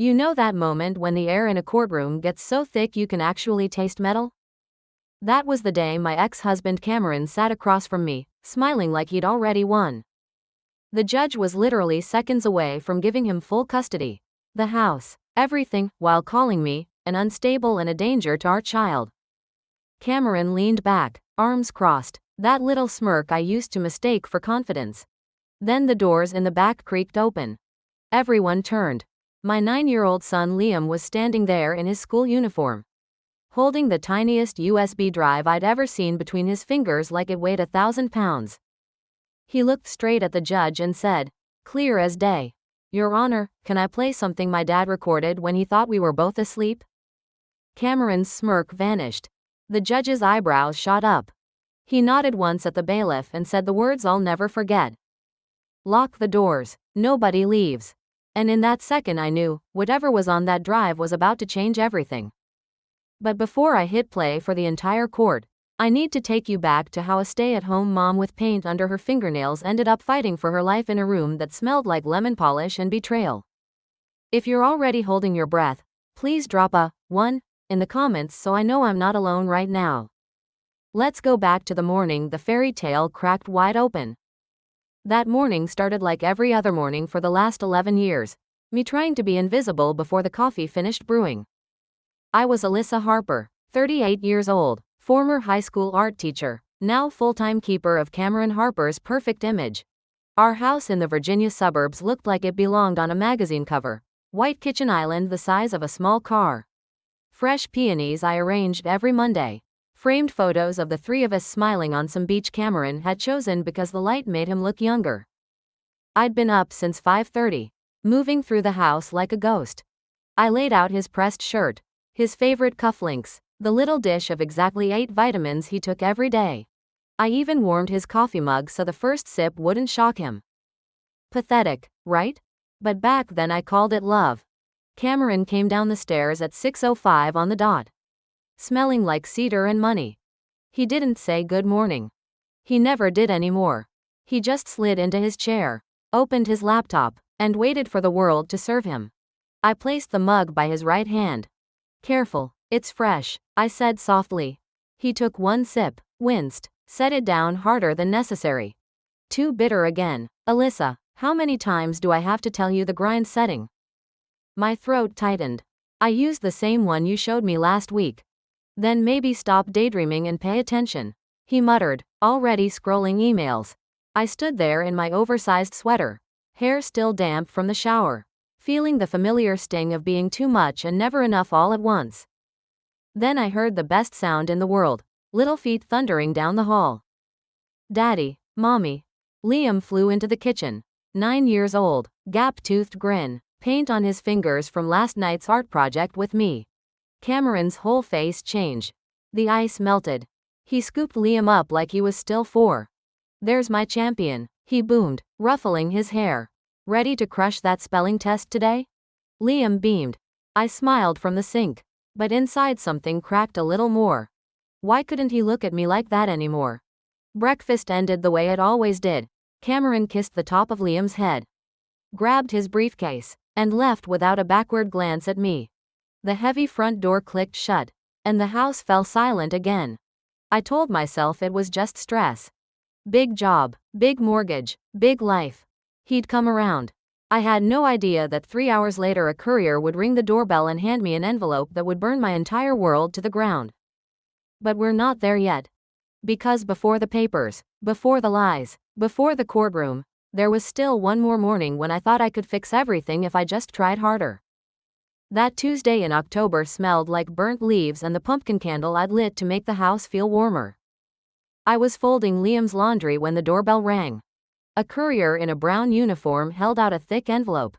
You know that moment when the air in a courtroom gets so thick you can actually taste metal? That was the day my ex-husband Cameron sat across from me, smiling like he'd already won. The judge was literally seconds away from giving him full custody. The house, everything, while calling me an unstable and a danger to our child. Cameron leaned back, arms crossed, that little smirk I used to mistake for confidence. Then the doors in the back creaked open. Everyone turned. My 9-year-old son Liam was standing there in his school uniform, holding the tiniest USB drive I'd ever seen between his fingers like it weighed 1,000 pounds. He looked straight at the judge and said, clear as day, "Your Honor, can I play something my dad recorded when he thought we were both asleep?" Cameron's smirk vanished. The judge's eyebrows shot up. He nodded once at the bailiff and said the words I'll never forget. "Lock the doors. Nobody leaves." And in that second I knew, whatever was on that drive was about to change everything. But before I hit play for the entire court, I need to take you back to how a stay-at-home mom with paint under her fingernails ended up fighting for her life in a room that smelled like lemon polish and betrayal. If you're already holding your breath, please drop a 1 in the comments so I know I'm not alone right now. Let's go back to the morning the fairy tale cracked wide open. That morning started like every other morning for the last 11 years, me trying to be invisible before the coffee finished brewing. I was Alyssa Harper, 38 years old, former high school art teacher, now full-time keeper of Cameron Harper's perfect image. Our house in the Virginia suburbs looked like it belonged on a magazine cover. White kitchen island the size of a small car. Fresh peonies I arranged every Monday. Framed photos of the three of us smiling on some beach Cameron had chosen because the light made him look younger. I'd been up since 5:30, moving through the house like a ghost. I laid out his pressed shirt, his favorite cufflinks, the little dish of exactly 8 vitamins he took every day. I even warmed his coffee mug so the first sip wouldn't shock him. Pathetic, right? But back then I called it love. Cameron came down the stairs at 6:05 on the dot, smelling like cedar and money. He didn't say good morning. He never did anymore. He just slid into his chair, opened his laptop, and waited for the world to serve him. I placed the mug by his right hand. "Careful, it's fresh," I said softly. He took one sip, winced, set it down harder than necessary. "Too bitter again, Alyssa, how many times do I have to tell you the grind setting?" My throat tightened. "I used the same one you showed me last week." "Then maybe stop daydreaming and pay attention," he muttered, already scrolling emails. I stood there in my oversized sweater, hair still damp from the shower, feeling the familiar sting of being too much and never enough all at once. Then I heard the best sound in the world, little feet thundering down the hall. "Daddy, Mommy." Liam flew into the kitchen, 9 years old, gap-toothed grin, paint on his fingers from last night's art project with me. Cameron's whole face changed. The ice melted. He scooped Liam up like he was still 4. "There's my champion," he boomed, ruffling his hair. "Ready to crush that spelling test today?" Liam beamed. I smiled from the sink, but inside something cracked a little more. Why couldn't he look at me like that anymore? Breakfast ended the way it always did. Cameron kissed the top of Liam's head, grabbed his briefcase, and left without a backward glance at me. The heavy front door clicked shut, and the house fell silent again. I told myself it was just stress. Big job, big mortgage, big life. He'd come around. I had no idea that 3 hours later a courier would ring the doorbell and hand me an envelope that would burn my entire world to the ground. But we're not there yet. Because before the papers, before the lies, before the courtroom, there was still one more morning when I thought I could fix everything if I just tried harder. That Tuesday in October smelled like burnt leaves and the pumpkin candle I'd lit to make the house feel warmer. I was folding Liam's laundry when the doorbell rang. A courier in a brown uniform held out a thick envelope.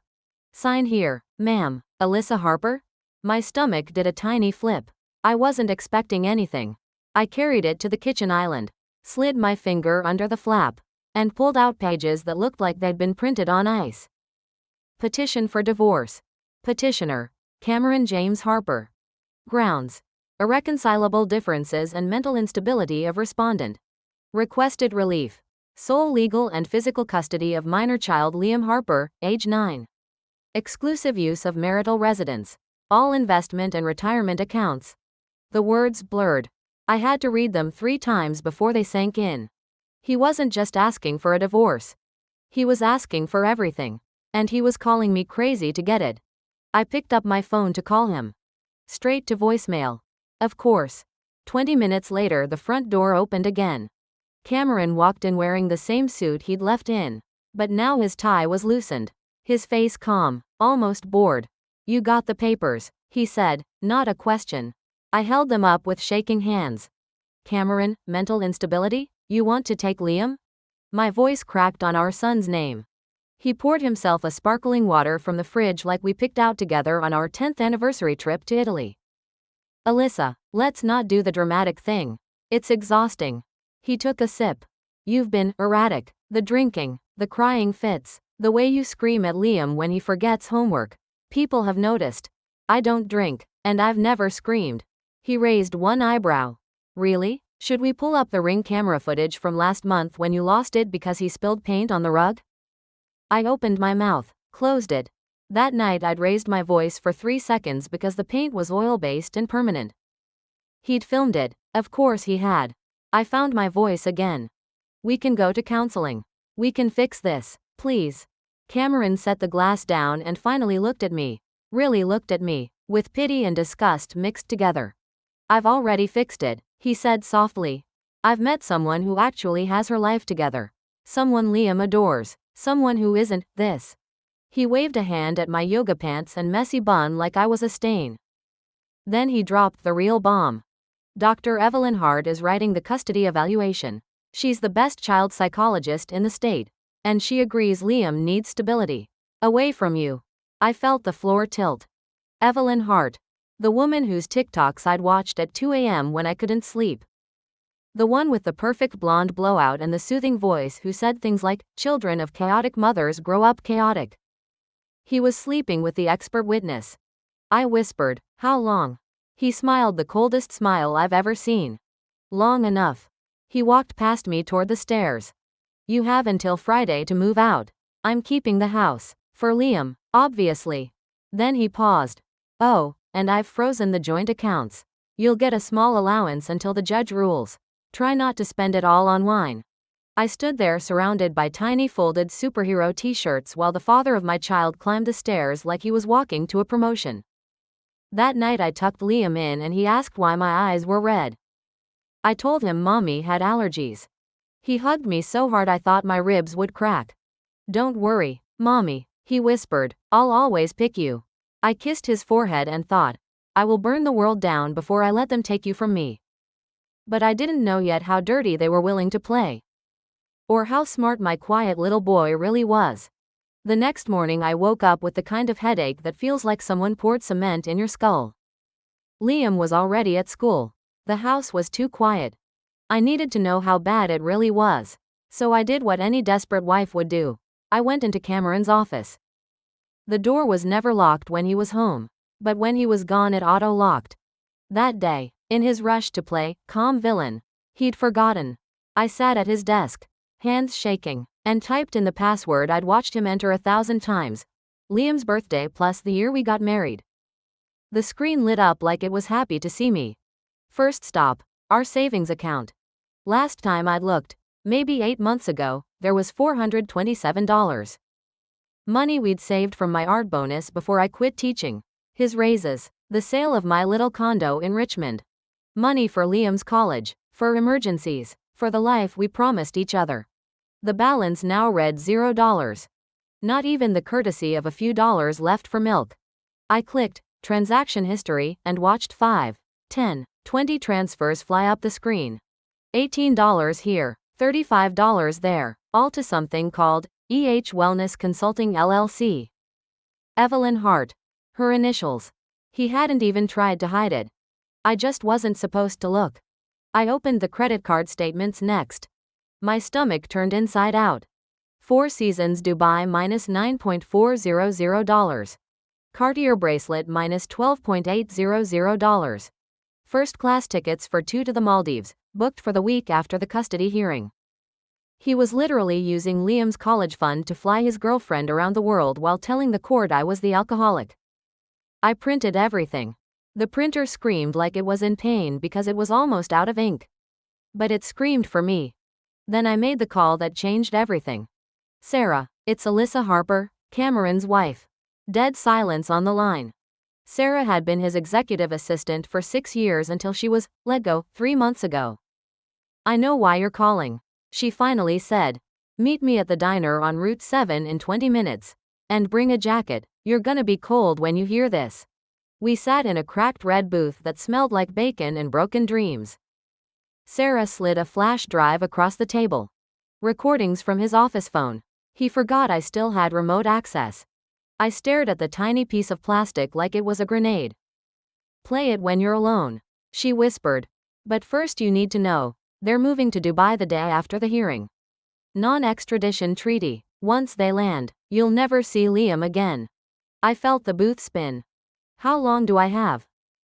"Sign here, ma'am, Alyssa Harper?" My stomach did a tiny flip. I wasn't expecting anything. I carried it to the kitchen island, slid my finger under the flap, and pulled out pages that looked like they'd been printed on ice. Petition for divorce. Petitioner, Cameron James Harper. Grounds: irreconcilable differences and mental instability of respondent. Requested relief: sole legal and physical custody of minor child Liam Harper, age 9. Exclusive use of marital residence. All investment and retirement accounts. The words blurred. I had to read them 3 times before they sank in. He wasn't just asking for a divorce. He was asking for everything. And he was calling me crazy to get it. I picked up my phone to call him. Straight to voicemail. Of course. 20 minutes later, the front door opened again. Cameron walked in wearing the same suit he'd left in. But now his tie was loosened. His face calm, almost bored. "You got the papers," he said, not a question. I held them up with shaking hands. "Cameron, mental instability? You want to take Liam?" My voice cracked on our son's name. He poured himself a sparkling water from the fridge like we picked out together on our 10th anniversary trip to Italy. "Alyssa, let's not do the dramatic thing. It's exhausting." He took a sip. "You've been erratic. The drinking, the crying fits, the way you scream at Liam when he forgets homework. People have noticed. I don't drink, and I've never screamed." He raised one eyebrow. "Really? Should we pull up the Ring camera footage from last month when you lost it because he spilled paint on the rug?" I opened my mouth, closed it. That night I'd raised my voice for 3 seconds because the paint was oil-based and permanent. He'd filmed it. Of course he had. I found my voice again. "We can go to counseling. We can fix this, please." Cameron set the glass down and finally looked at me. Really looked at me, with pity and disgust mixed together. "I've already fixed it," he said softly. "I've met someone who actually has her life together. Someone Liam adores. Someone who isn't this." He waved a hand at my yoga pants and messy bun like I was a stain. Then he dropped the real bomb. "Dr. Evelyn Hart is writing the custody evaluation. She's the best child psychologist in the state. And she agrees Liam needs stability. Away from you." I felt the floor tilt. Evelyn Hart. The woman whose TikToks I'd watched at 2 a.m. when I couldn't sleep. The one with the perfect blonde blowout and the soothing voice who said things like, "Children of chaotic mothers grow up chaotic." He was sleeping with the expert witness. I whispered, "How long?" He smiled the coldest smile I've ever seen. "Long enough." He walked past me toward the stairs. "You have until Friday to move out. I'm keeping the house. For Liam, obviously." Then he paused. "Oh, and I've frozen the joint accounts. You'll get a small allowance until the judge rules. Try not to spend it all on wine." I stood there surrounded by tiny folded superhero t-shirts while the father of my child climbed the stairs like he was walking to a promotion. That night I tucked Liam in and he asked why my eyes were red. I told him Mommy had allergies. He hugged me so hard I thought my ribs would crack. "Don't worry, Mommy," he whispered, "I'll always pick you." I kissed his forehead and thought, I will burn the world down before I let them take you from me. But I didn't know yet how dirty they were willing to play. Or how smart my quiet little boy really was. The next morning I woke up with the kind of headache that feels like someone poured cement in your skull. Liam was already at school. The house was too quiet. I needed to know how bad it really was. So I did what any desperate wife would do. I went into Cameron's office. The door was never locked when he was home. But when he was gone it auto-locked. That day, in his rush to play calm villain, he'd forgotten. I sat at his desk, hands shaking, and typed in the password I'd watched him enter 1,000 times. Liam's birthday plus the year we got married. The screen lit up like it was happy to see me. First stop, our savings account. Last time I'd looked, maybe 8 months ago, there was $427. Money we'd saved from my art bonus before I quit teaching. His raises, the sale of my little condo in Richmond. Money for Liam's college, for emergencies, for the life we promised each other. The balance now read $0. Not even the courtesy of a few dollars left for milk. I clicked transaction history and watched 5, 10, 20 transfers fly up the screen. $18 here, $35 there, all to something called Wellness Consulting LLC. Evelyn Hart. Her initials. He hadn't even tried to hide it. I just wasn't supposed to look. I opened the credit card statements next. My stomach turned inside out. Four Seasons Dubai -$9.400. Cartier bracelet -$12.800. First class tickets for 2 to the Maldives, booked for the week after the custody hearing. He was literally using Liam's college fund to fly his girlfriend around the world while telling the court I was the alcoholic. I printed everything. The printer screamed like it was in pain because it was almost out of ink. But it screamed for me. Then I made the call that changed everything. Sarah, it's Alyssa Harper, Cameron's wife. Dead silence on the line. Sarah had been his executive assistant for 6 years until she was let go 3 months ago. I know why you're calling, she finally said. Meet me at the diner on Route 7 in 20 minutes. And bring a jacket, you're gonna be cold when you hear this. We sat in a cracked red booth that smelled like bacon and broken dreams. Sarah slid a flash drive across the table. Recordings from his office phone. He forgot I still had remote access. I stared at the tiny piece of plastic like it was a grenade. Play it when you're alone, she whispered. But first you need to know, they're moving to Dubai the day after the hearing. Non-extradition treaty. Once they land, you'll never see Liam again. I felt the booth spin. How long do I have?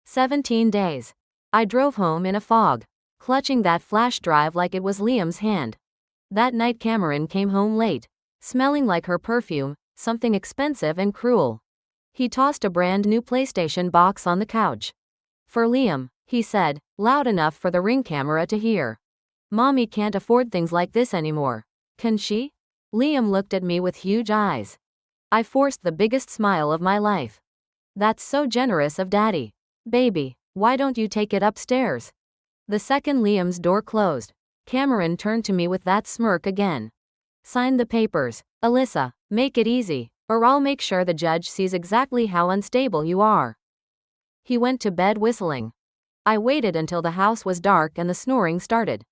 17 days. I drove home in a fog, clutching that flash drive like it was Liam's hand. That night Cameron came home late, smelling like her perfume, something expensive and cruel. He tossed a brand new PlayStation box on the couch. For Liam, he said, loud enough for the Ring camera to hear. Mommy can't afford things like this anymore. Can she? Liam looked at me with huge eyes. I forced the biggest smile of my life. That's so generous of Daddy. Baby, why don't you take it upstairs? The second Liam's door closed, Cameron turned to me with that smirk again. Sign the papers, Alyssa, make it easy, or I'll make sure the judge sees exactly how unstable you are. He went to bed whistling. I waited until the house was dark and the snoring started.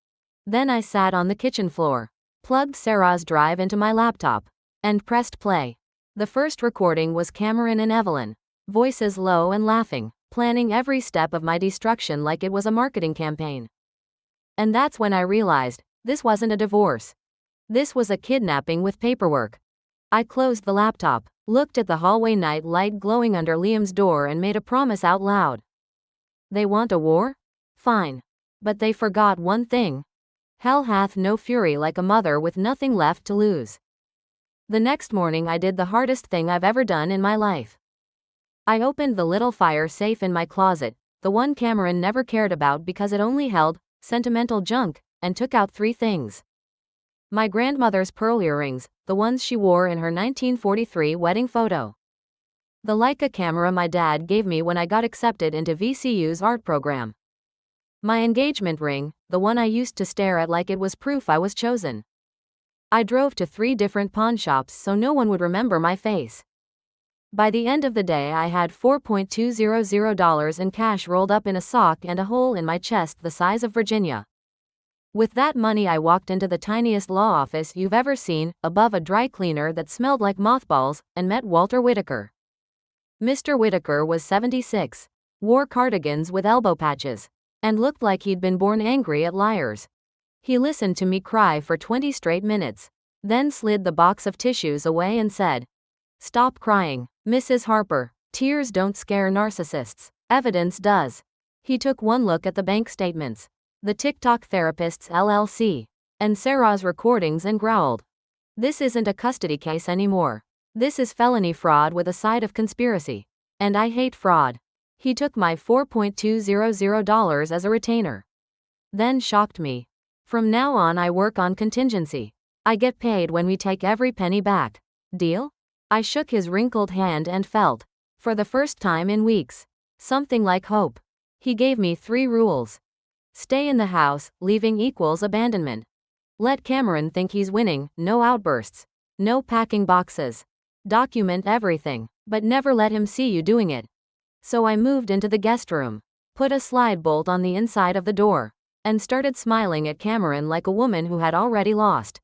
Then I sat on the kitchen floor, plugged Sarah's drive into my laptop, and pressed play. The first recording was Cameron and Evelyn, voices low and laughing, planning every step of my destruction like it was a marketing campaign. And that's when I realized, this wasn't a divorce. This was a kidnapping with paperwork. I closed the laptop, looked at the hallway night light glowing under Liam's door and made a promise out loud. They want a war? Fine. But they forgot one thing. Hell hath no fury like a mother with nothing left to lose. The next morning I did the hardest thing I've ever done in my life. I opened the little fire safe in my closet, the one Cameron never cared about because it only held sentimental junk, and took out 3 things. My grandmother's pearl earrings, the ones she wore in her 1943 wedding photo. The Leica camera my dad gave me when I got accepted into VCU's art program. My engagement ring, the one I used to stare at like it was proof I was chosen. I drove to 3 different pawn shops so no one would remember my face. By the end of the day I had $4,200 in cash rolled up in a sock and a hole in my chest the size of Virginia. With that money I walked into the tiniest law office you've ever seen, above a dry cleaner that smelled like mothballs, and met Walter Whitaker. Mr. Whitaker was 76, wore cardigans with elbow patches, and looked like he'd been born angry at liars. He listened to me cry for 20 straight minutes, then slid the box of tissues away and said, "Stop crying, Mrs. Harper. Tears don't scare narcissists. Evidence does." He took one look at the bank statements, the TikTok Therapists LLC, and Sarah's recordings and growled. "This isn't a custody case anymore. This is felony fraud with a side of conspiracy. And I hate fraud." He took my $4,200 as a retainer. Then shocked me. "From now on I work on contingency. I get paid when we take every penny back. Deal?" I shook his wrinkled hand and felt, for the first time in weeks, something like hope. He gave me 3 rules. Stay in the house, leaving equals abandonment. Let Cameron think he's winning, no outbursts. No packing boxes. Document everything, but never let him see you doing it. So I moved into the guest room, put a slide bolt on the inside of the door, and started smiling at Cameron like a woman who had already lost.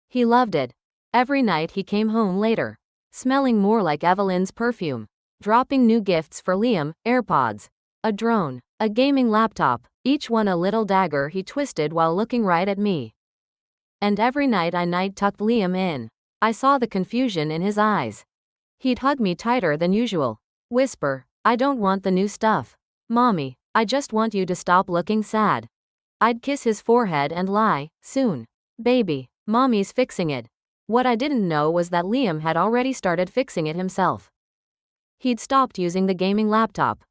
He loved it. Every night he came home later, smelling more like Evelyn's perfume, dropping new gifts for Liam, AirPods, a drone, a gaming laptop, each one a little dagger he twisted while looking right at me. And every night I night-tucked Liam in. I saw the confusion in his eyes. He'd hug me tighter than usual, whisper, "I don't want the new stuff. Mommy, I just want you to stop looking sad." I'd kiss his forehead and lie, "Soon. Baby, mommy's fixing it. What I didn't know was that Liam had already started fixing it himself. He'd stopped using the gaming laptop.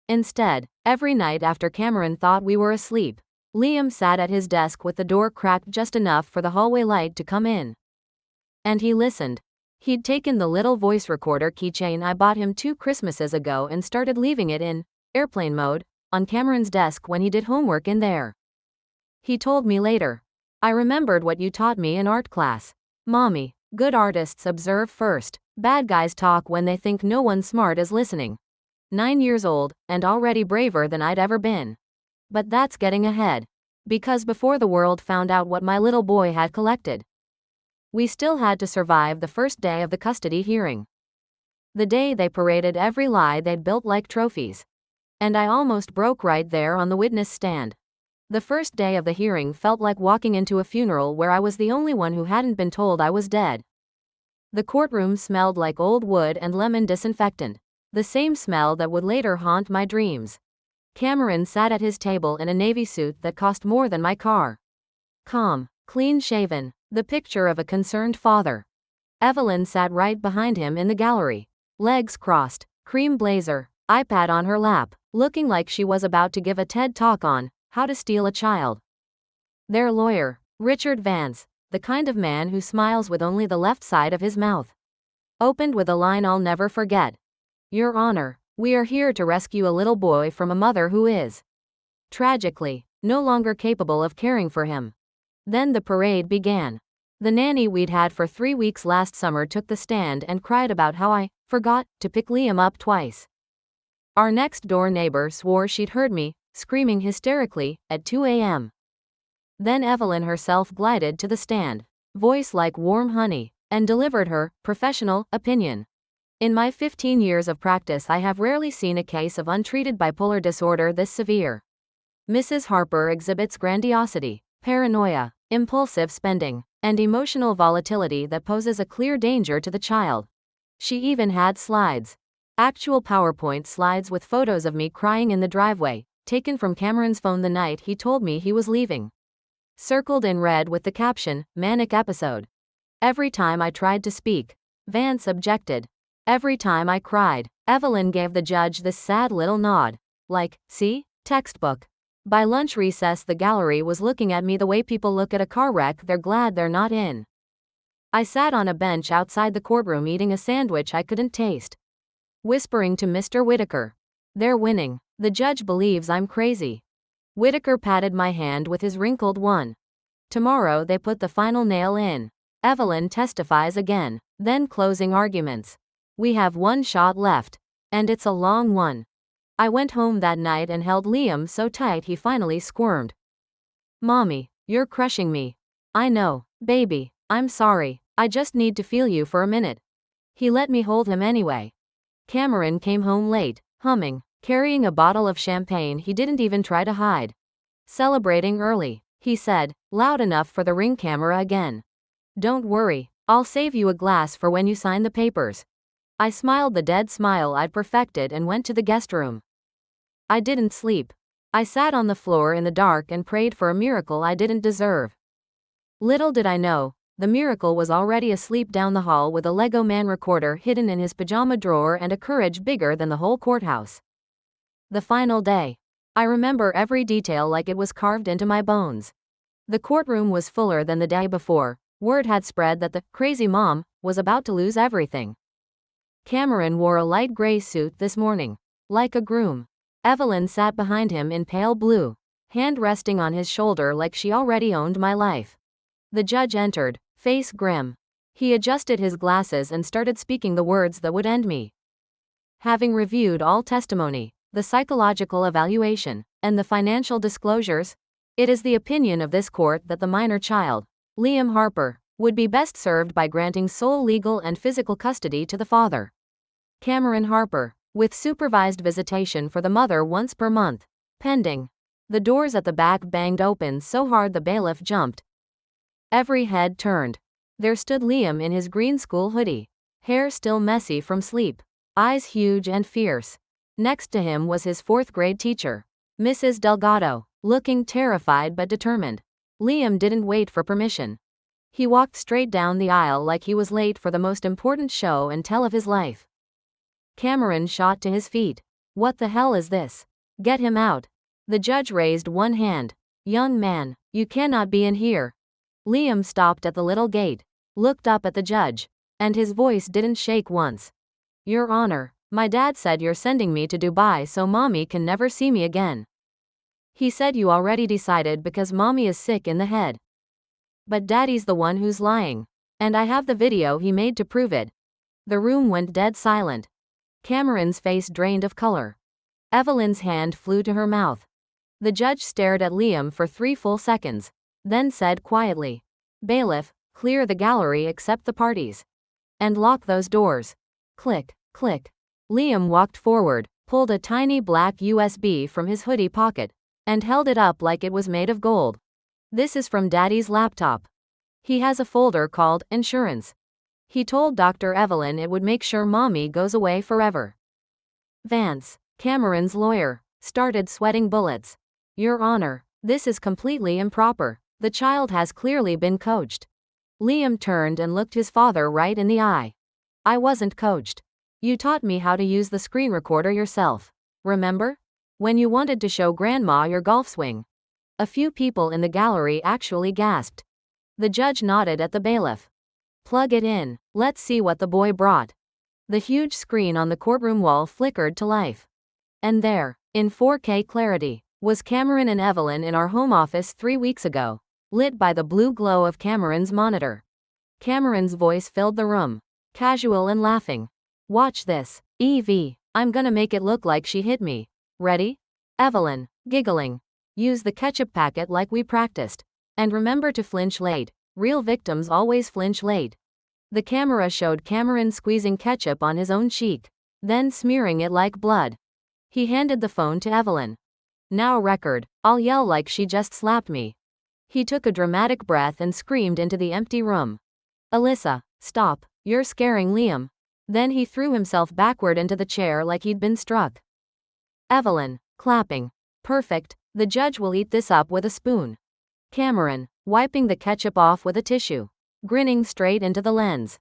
Instead, every night after Cameron thought we were asleep, Liam sat at his desk with the door cracked just enough for the hallway light to come in. And he listened. He'd taken the little voice recorder keychain I bought him 2 Christmases ago and started leaving it in airplane mode on Cameron's desk when he did homework in there. He told me later, "I remembered what you taught me in art class. Mommy, good artists observe first. Bad guys talk when they think no one smart is listening." 9 years old, and already braver than I'd ever been. But that's getting ahead. Because before the world found out what my little boy had collected, we still had to survive the first day of the custody hearing. The day they paraded every lie they'd built like trophies. And I almost broke right there on the witness stand. The first day of the hearing felt like walking into a funeral where I was the only one who hadn't been told I was dead. The courtroom smelled like old wood and lemon disinfectant, the same smell that would later haunt my dreams. Cameron sat at his table in a navy suit that cost more than my car. Calm, clean-shaven, the picture of a concerned father. Evelyn sat right behind him in the gallery, legs crossed, cream blazer, iPad on her lap, looking like she was about to give a TED Talk on how to steal a child. Their lawyer, Richard Vance, the kind of man who smiles with only the left side of his mouth, opened with a line I'll never forget. "Your Honor, we are here to rescue a little boy from a mother who is, tragically, no longer capable of caring for him." Then the parade began. The nanny we'd had for 3 weeks last summer took the stand and cried about how I forgot to pick Liam up twice. Our next-door neighbor swore she'd heard me screaming hysterically at 2 a.m. Then Evelyn herself glided to the stand, voice like warm honey, and delivered her professional opinion. In my 15 years of practice, I have rarely seen a case of untreated bipolar disorder this severe. Mrs. Harper exhibits grandiosity, paranoia, impulsive spending, and emotional volatility that poses a clear danger to the child. She even had slides. Actual PowerPoint slides with photos of me crying in the driveway, taken from Cameron's phone the night he told me he was leaving. Circled in red with the caption, "Manic episode." Every time I tried to speak, Vance objected. Every time I cried, Evelyn gave the judge this sad little nod. Like, "See? Textbook." By lunch recess, the gallery was looking at me the way people look at a car wreck they're glad they're not in. I sat on a bench outside the courtroom eating a sandwich I couldn't taste, whispering to Mr. Whitaker, "They're winning. The judge believes I'm crazy." Whitaker patted my hand with his wrinkled one. "Tomorrow they put the final nail in. Evelyn testifies again, then closing arguments. We have 1 shot left. And it's a long one." I went home that night and held Liam so tight he finally squirmed. "Mommy, you're crushing me." "I know, baby, I'm sorry. I just need to feel you for a minute." He let me hold him anyway. Cameron came home late, humming, carrying a bottle of champagne he didn't even try to hide. "Celebrating early," he said, loud enough for the Ring camera again. "Don't worry, I'll save you a glass for when you sign the papers." I smiled the dead smile I'd perfected and went to the guest room. I didn't sleep. I sat on the floor in the dark and prayed for a miracle I didn't deserve. Little did I know, the miracle was already asleep down the hall with a Lego man recorder hidden in his pajama drawer and a courage bigger than the whole courthouse. The final day. I remember every detail like it was carved into my bones. The courtroom was fuller than the day before. Word had spread that the crazy mom was about to lose everything. Cameron wore a light gray suit this morning, like a groom. Evelyn sat behind him in pale blue, hand resting on his shoulder like she already owned my life. The judge entered, face grim. He adjusted his glasses and started speaking the words that would end me. "Having reviewed all testimony, the psychological evaluation, and the financial disclosures, it is the opinion of this court that the minor child, Liam Harper, would be best served by granting sole legal and physical custody to the father, Cameron Harper, with supervised visitation for the mother once per month, pending." The doors at the back banged open so hard the bailiff jumped. Every head turned. There stood Liam in his green school hoodie, hair still messy from sleep, eyes huge and fierce. Next to him was his 4th grade teacher, Mrs. Delgado, looking terrified but determined. Liam didn't wait for permission. He walked straight down the aisle like he was late for the most important show and tell of his life. Cameron shot to his feet. What the hell is this? Get him out. The judge raised one hand. Young man, you cannot be in here. Liam stopped at the little gate, looked up at the judge, and his voice didn't shake once. Your Honor, my dad said you're sending me to Dubai so mommy can never see me again. He said you already decided because mommy is sick in the head. But daddy's the one who's lying. And I have the video he made to prove it. The room went dead silent. Cameron's face drained of color. Evelyn's hand flew to her mouth. The judge stared at Liam for 3 full seconds, then said quietly, Bailiff, clear the gallery except the parties. And lock those doors. Click, click. Liam walked forward, pulled a tiny black USB from his hoodie pocket, and held it up like it was made of gold. This is from Daddy's laptop. He has a folder called Insurance. He told Dr. Evelyn it would make sure mommy goes away forever. Vance, Cameron's lawyer, started sweating bullets. Your Honor, this is completely improper. The child has clearly been coached. Liam turned and looked his father right in the eye. I wasn't coached. You taught me how to use the screen recorder yourself. Remember? When you wanted to show Grandma your golf swing. A few people in the gallery actually gasped. The judge nodded at the bailiff. Plug it in. Let's see what the boy brought. The huge screen on the courtroom wall flickered to life. And there, in 4K clarity, was Cameron and Evelyn in our home office 3 weeks ago, lit by the blue glow of Cameron's monitor. Cameron's voice filled the room, casual and laughing. Watch this, Evie. I'm gonna make it look like she hit me. Ready? Evelyn, giggling. Use the ketchup packet like we practiced. And remember to flinch late. Real victims always flinch late. The camera showed Cameron squeezing ketchup on his own cheek, then smearing it like blood. He handed the phone to Evelyn. Now record. I'll yell like she just slapped me. He took a dramatic breath and screamed into the empty room. Alyssa, stop. You're scaring Liam. Then he threw himself backward into the chair like he'd been struck. Evelyn, clapping. Perfect. The judge will eat this up with a spoon. Cameron, wiping the ketchup off with a tissue, grinning straight into the lens.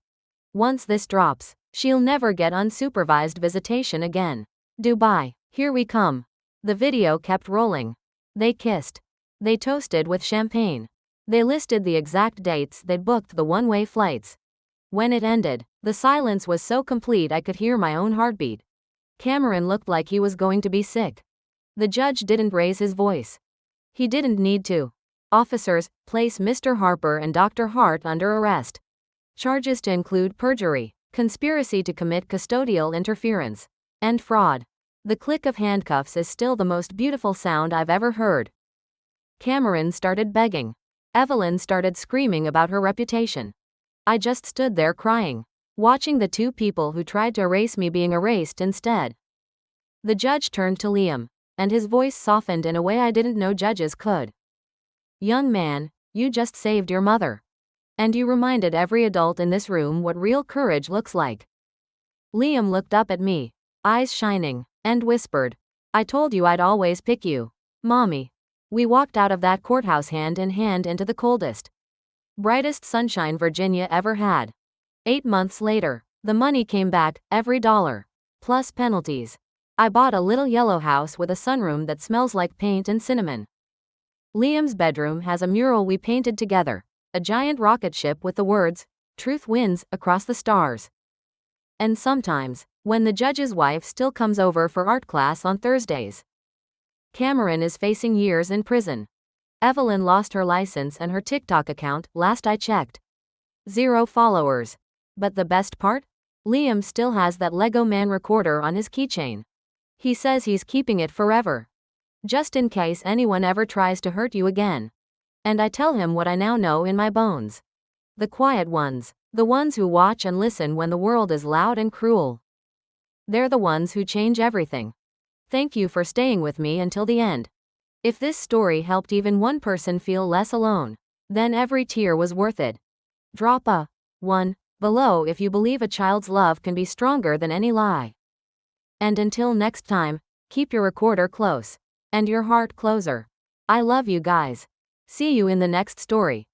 Once this drops, she'll never get unsupervised visitation again. Dubai, here we come. The video kept rolling. They kissed. They toasted with champagne. They listed the exact dates they'd booked the one-way flights. When it ended, the silence was so complete I could hear my own heartbeat. Cameron looked like he was going to be sick. The judge didn't raise his voice. He didn't need to. Officers, place Mr. Harper and Dr. Hart under arrest. Charges to include perjury, conspiracy to commit custodial interference, and fraud. The click of handcuffs is still the most beautiful sound I've ever heard. Cameron started begging. Evelyn started screaming about her reputation. I just stood there crying, watching the 2 people who tried to erase me being erased instead. The judge turned to Liam, and his voice softened in a way I didn't know judges could. Young man, you just saved your mother. And you reminded every adult in this room what real courage looks like. Liam looked up at me, eyes shining, and whispered, I told you I'd always pick you, Mommy. We walked out of that courthouse hand in hand into the coldest, brightest sunshine Virginia ever had. 8 months later, the money came back, every dollar, plus penalties. I bought a little yellow house with a sunroom that smells like paint and cinnamon. Liam's bedroom has a mural we painted together, a giant rocket ship with the words, Truth wins, across the stars. And sometimes, when the judge's wife still comes over for art class on Thursdays. Cameron is facing years in prison. Evelyn lost her license and her TikTok account, last I checked. 0 followers. But the best part? Liam still has that Lego Man recorder on his keychain. He says he's keeping it forever. Just in case anyone ever tries to hurt you again. And I tell him what I now know in my bones. The quiet ones, the ones who watch and listen when the world is loud and cruel. They're the ones who change everything. Thank you for staying with me until the end. If this story helped even one person feel less alone, then every tear was worth it. Drop a 1 below if you believe a child's love can be stronger than any lie. And until next time, keep your recorder close. And your heart closer. I love you guys. See you in the next story.